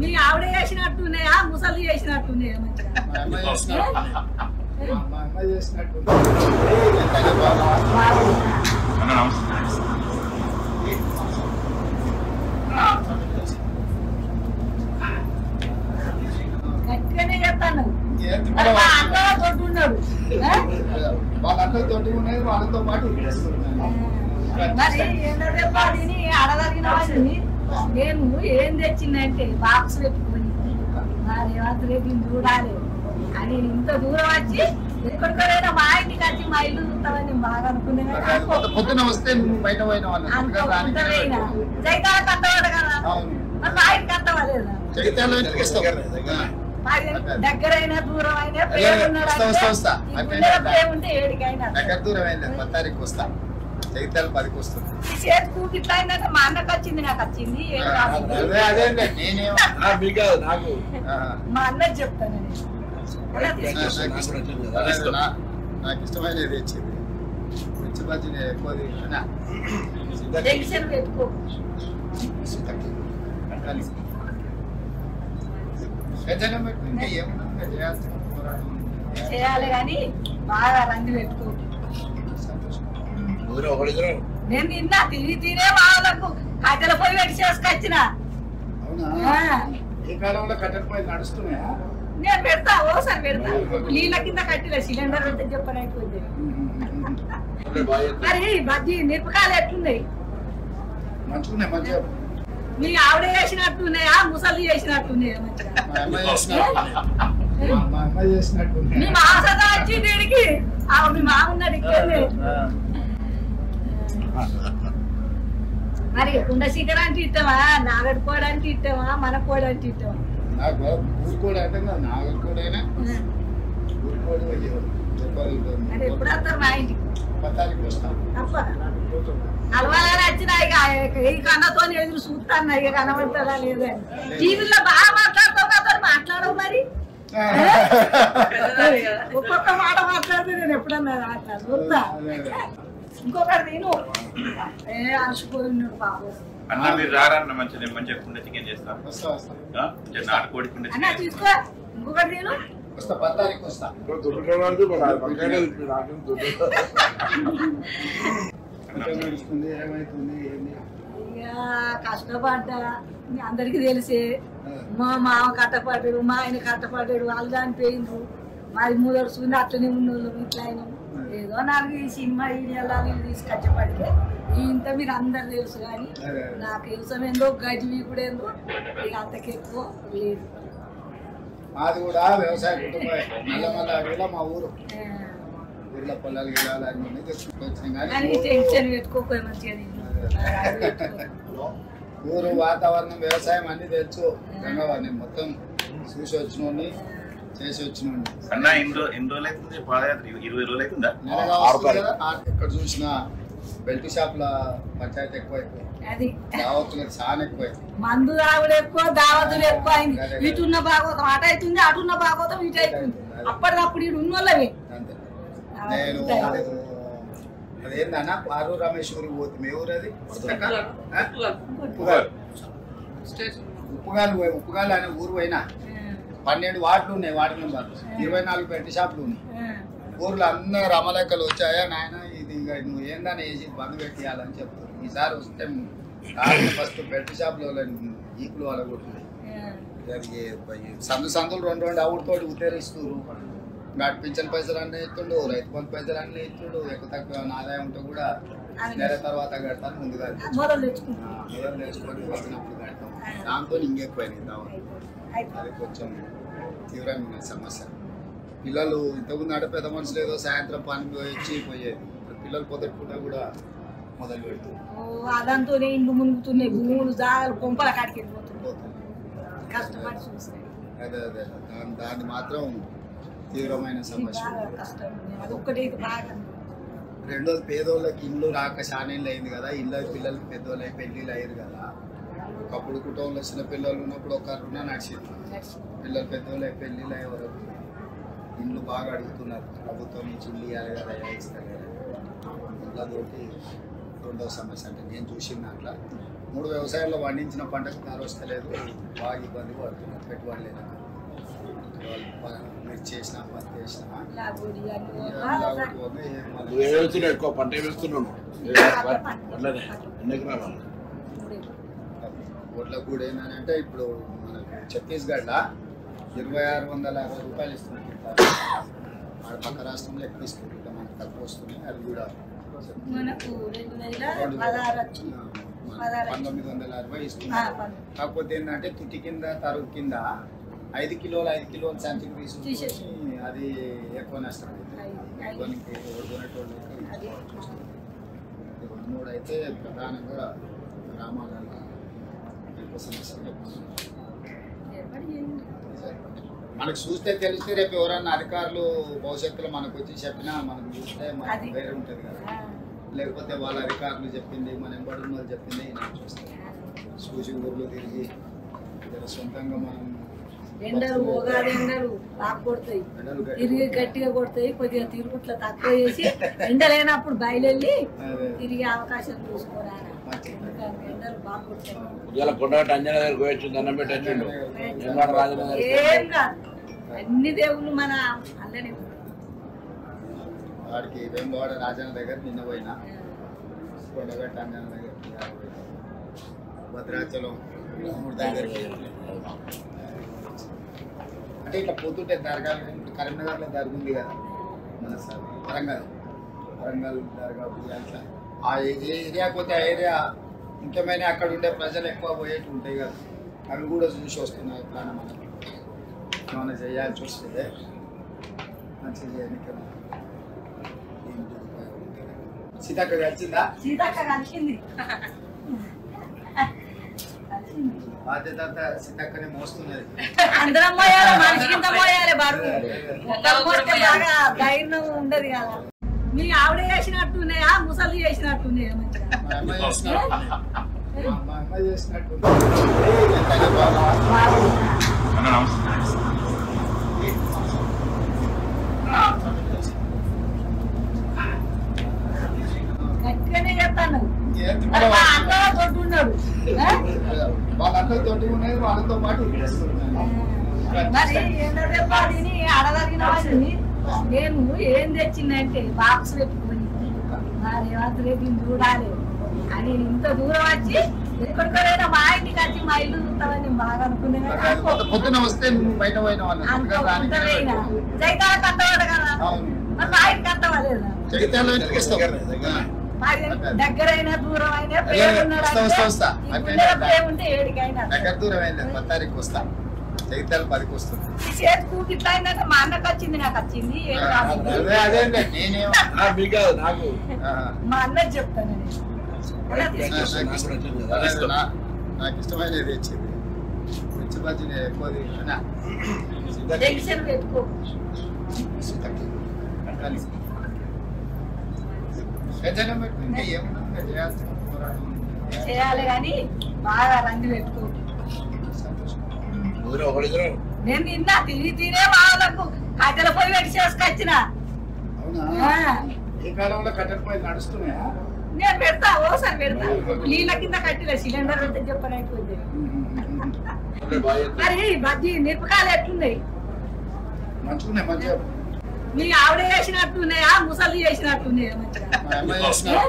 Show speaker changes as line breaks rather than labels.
మీ ఆవిడ చేసినట్టున్నాయా ముసలి చేసినట్టున్నాయా గట్టిగానే చెప్తాను తోడున్నాడు
వాళ్ళందరూ తోటి ఉన్నది వాళ్ళతో పాటు
మరి ఏంటని అడగలిగిన వాడిని నేను ఏం తెచ్చిందంటే బాక్స్ పెట్టుకొని మా రేవంత్ రెడ్డిని చూడాలి అని ఇంత దూరం వచ్చి ఎక్కడికైనా మా ఇంటికి వచ్చి మా ఇల్లు చూస్తామని బాగా అనుకున్నాను.
పొద్దున వస్తే నువ్వు బయట పోయినా
జైతాల కట్టవాడు కదా మరి మా ఇంటికి కట్టవాలేదా దగ్గరైనా దూరం అయినా ప్రేమ ఉంటే ఏడికైనా
దగ్గర దూరం అయింది 10 తారీఖు వస్తా జగిత్యాల 10కి వస్తుంది.
చేతికి ఇట్లా అయిందంటే మా అన్నకు వచ్చింది నాకు వచ్చింది మా అన్నది చెప్తాను
నాకు ఇష్టమైనది తెచ్చింది మిర్చి బజ్జీ ఎక్కువ
టెన్షన్ పెట్టుకో చేయాలి కానీ బాగా రంది పెట్టుకో. నేను తిన్నా తినే వాళ్ళకు కట్టెల పొయ్యి పెట్టి చేసుకొచ్చిన నేను పెడతా ఓసారి పెడతా నీళ్ళ కింద కట్టిన సిలిండర్ పెడితే చెప్పనైపోయింది. మరి బజ్జీ మిరపకాయలు ఎట్లున్నాయి మీ ఆవిడ చేసినట్టున్నాయా ముసలి చేసినట్టున్నాయా మీ మాసదా వచ్చి దీనికి మీ మామ ఉన్నాడు ఇక్కడనే. మరి కుండ సీకర్ అంటే ఇష్టమా నాగడి కోడ అంటే ఇష్టమా మన కోడ అంటే ఇష్టమా మరి ఎప్పుడు వస్తారు మా ఇంటికి అలవాలని వచ్చినా ఇక ఈ కన్నతో ఎదురు చూస్తాను ఇక కనబడతారా లేదా టీవీలో బాగా మాట్లాడుతావు కదా మాట్లాడవు మరి ఒక్కొక్క మాట మాట్లాడితే నేను ఎప్పుడన్నా చూస్తా ఇంకొకటి నేను అలసిపోయినాడు బాబు
అన్న మీరు రారన్న మంచిగా కుండ చికెన్ చేస్తాను నాటుకోడి కుండ
అన్న తీసుకో ఇంకొకటి నేను కష్టపడ్డా అందరికి తెలిసే మా మామ కట్టపడ్డాడు మా ఆయన కట్టపడ్డాడు వాళ్ళు చనిపోయిండ్రు మాది మూదడు చూసి అట్లనే ఉన్నోళ్ళు ఇట్లా అయినా ఏదో నాకు ఈ సినిమా వెళ్ళాలి తీసుకొచ్చేపడితే ఇంత మీరు అందరు తెలుసు కానీ నాకు ఇష్టం ఏందో గజివి కూడా ఏందో ఇక అంతకెక్కువ లేదు.
మాది కూడా వ్యవసాయ కుటుంబం నల్లమల్ల మా ఊరు ఊర్లో పొలాలు గిలాలన్నీ తెచ్చుకుంటూ
టెన్షన్ పెట్టుకోక మంచిగా
ఊరు వాతావరణం వ్యవసాయం అన్ని తెలుసు నేను మొత్తం చూసి వచ్చినోడిని చేసి వచ్చినోడిని.
అన్న ఎన్ని రోజులు అవుతుంది పాదయాత్ర 20 రోజులు అవుతుందా?
ఎక్కడ చూసినా బెల్ట్ షాప్ల పంచాయతీ ఎక్కువైపోయింది దావతులు చాలా ఎక్కువైంది
మందు తాగుడు ఎక్కువ దావతులు ఎక్కువ అయింది. ఇటున్న భాగవతం అటు అవుతుంది అటున్న భాగవతం ఇటు అవుతుంది అప్పటికప్పుడు ఇటు ఉన్నోళ్ళవి.
నేను అదేందన్నా పారు రమేశ్వరి పోతుంది ఏ ఊరు అది ఉప్పుగాలు అనే ఊరు పోయినా 12 వార్డులు ఉన్నాయి వార్డు నెంబర్ 24 బెల్ట్ షాపులు ఉన్నాయి. ఊర్లో అందరూ రమలెక్కలు వచ్చాయా నాయన ఇది ఇక నువ్వు ఏందని వేసి బంద్ పెట్టేయాలని చెప్తారు. ఈసారి వస్తే ఫస్ట్ బెల్ట్ షాప్లో ఈకులు వాళ్ళ కొట్టున్నాయి సందులు 2 అవుడితోటి ఉత్తేరిస్తున్నారు. పింఛన్ పైసలు అన్నీ ఇస్తుండు రైతు బంధు పైసలు అన్నీ ఇస్తుండు ఎక్కువ తక్కువ ఆదాయం ఉంటే కూడా నెల తర్వాత కడతాను ముందుగా మొదలు తెచ్చుకొని వచ్చినప్పుడు కడతాం. దాంతో ఇంకెక్కువైంది దావా అది కొంచెం తీవ్రమైన సమస్య. పిల్లలు ఇంతకుముందు అంటే పెద్ద మనుషులు ఏదో సాయంత్రం పని వచ్చి పోయేది పిల్లలు పొద్దుకుండా కూడా మొదలు పెడుతుంది
అదంతా ఇండ్లు మునుగుతున్నాయి భూములు జాగాలు కొంపల కాడికి వెళ్ళిపోతుంది కష్టపడి చూస్తాయి.
అదే అదే దాన్ని మాత్రం తీవ్రమైన సమస్య. రెండోది పేదోళ్ళకి ఇల్లు రాక చానేళ్ళు అయింది కదా ఇళ్ళ పిల్లలకి పెద్దోళ్ళు పెళ్ళిళ్ళు అయ్యారు కదా. ఒకప్పుడు కుటుంబంలో చిన్న పిల్లలు ఉన్నప్పుడు ఒక రుణ నడిచింది పిల్లలు పెద్దోళ్ళు పెళ్ళిళ్ళు అయ్యే వరకు ఇల్లు బాగా అడుగుతున్నారు ప్రభుత్వం నుంచి ఇల్లు ఇవ్వాలి కదా ఇస్తారు కదా. ఇళ్ళతోటి రెండవ సమస్య అంటే నేను చూసిన దాంట్లో 3 వ్యవసాయాల్లో పండించిన పంటకు ధర వస్తలేదు, బాగా ఇబ్బంది పడుతున్నారు పెట్టుబడి లేక. మిర్చి వేసినా పత్తి వేసినా
ఎక్కువ పంట వేస్తున్నాను
ఓట్లకు కూడా ఏంటంటే ఇప్పుడు మనకు ఛత్తీస్గఢ్లో 2660 రూపాయలు ఇస్తున్నారు. ఆడ పక్క రాష్ట్రంలో ఎక్కువ ఇస్తుంది, మనకు తక్కువ వస్తుంది. అది కూడా 1960 ఇస్తున్నారు. కాకపోతే ఏంటంటే తుటి కింద తరుగు కింద 5 కిలోలు సంచికి తీసుకుని అది ఎక్కువ నష్టం అవుతుంది. మూడు అయితే ప్రధానంగా గ్రామాలలో ఎక్కువ సమస్యలు. మనకు చూస్తే తెలిస్తే రేపు ఎవరన్నా అధికారులు భవిష్యత్తులో మనకు వచ్చి చెప్పినా మనకు చూస్తే మనకు వేరే ఉంటుంది కదా. లేకపోతే వాళ్ళ అధికారులు చెప్పింది మన ఎంబడి వాళ్ళు చెప్పింది నాకు చూస్తే చూసి ఊర్లో తిరిగి సొంతంగా మనం
ఎండలు పోగాలి, ఎండలు బాగా కొడతాయి, తిరిగి గట్టిగా కొడతాయి. కొద్దిగా తిరుగుట్ల తక్కువ చేసి ఎండలేనప్పుడు బయలుదేరి తిరిగే అవకాశం చూసుకోరా. ఎండలు బాగా కొడతాయి. ఏం కాదు, అన్ని దేవుళ్ళు మన అల్లనే
వాడికి వేమవాడ రాజన్న దగ్గర నిన్న పోయినా, కొండగట్ట అంజన దగ్గర, భద్రాచలం దగ్గరికి. అంటే ఇట్లా పోతుంటే దర్గాలు. ఇప్పుడు కరీంనగర్లో దర్గా ఉంది కదా మన సార్, వరంగల్ దర్గా అట్లా ఆ ఏరియా పోతే ఆ ఏరియా ముఖ్యమైన అక్కడ ఉండే ప్రజలు ఎక్కువ పోయేట్టు ఉంటాయి కదా, అవి కూడా చూసి వస్తున్నాయి. ఎట్లా మనం ఏమైనా చేయాల్సి వస్తే మంచిగా సీతక్క కలిసిందా?
సీతక్క కలిసింది.
బాధ్యత సీతక్కనే మోస్తున్నది.
అందరం పోయాలి, మనిషికింత పోయాలి. బరువు బాగా ధైర్యం ఉండదు కదా. మీ ఆవిడ చేసినట్టున్నాయా, ముసలి చేసినట్టున్నాయా? గట్టిగానే చెప్తాను. తోడున్నాడు,
వాళ్ళందరూ తోటి ఉన్నది, వాళ్ళతో పాటు
మరి ఏంటంటే వాడిని అడగలిగిన వాడిని నేను ఏం తెచ్చిందంటే బాక్స్ పెట్టుకొని మా రేవంత్ రెడ్డిని చూడాలి అని ఇంత దూరం వచ్చి ఎక్కడికైనా మా ఇంటికి వచ్చి మా ఇల్లు చూస్తామని బాగా అనుకున్నాను.
పొద్దున వస్తే నువ్వు బయట పోయిన
జైతాల కట్టవాడు కదా, మరి మా ఇంటికి కట్టవాలేదా? దగ్గరైనా దూరం అయినా ప్రేమ ఉంటే ఏడికైనా.
దగ్గర దూరం అయింది, 10 తారీఖు వస్తా. జగిత్యాల 10కి వస్తుంది.
చేతికి ఇట్లా అయిందంటే మా అన్నకు వచ్చింది, నాకు వచ్చింది. మా అన్నది చెప్తాను.
నాకు ఇష్టమైనది తెచ్చింది. మిర్చి బజ్జీ ఎక్కువ
టెన్షన్ పెట్టుకో.
ఇంకా ఏమన్నా
చేయాలి కానీ బాగా రంది పెట్టుకో. నేను నిన్న తినే వాళ్ళకు కట్టెల పొయ్యి పెట్టి చేసుకొచ్చిన.
ఈ కాలంలో కట్టెల పొయ్యి నడుస్తున్నాయా?
నేను పెడతా, ఓసారి పెడతా. నీళ్ళ కింద కట్టిన సిలిండర్ అంటే చెప్పని అయిపోయింది. మరి బజ్జీ మిరపకాయలు ఎట్లున్నాయి?
మంచుకున్నాయి. మంచిగా
మీ ఆవిడ చేసినట్టున్నాయా, ముసలి చేసినట్టున్నాయా? మంచిగా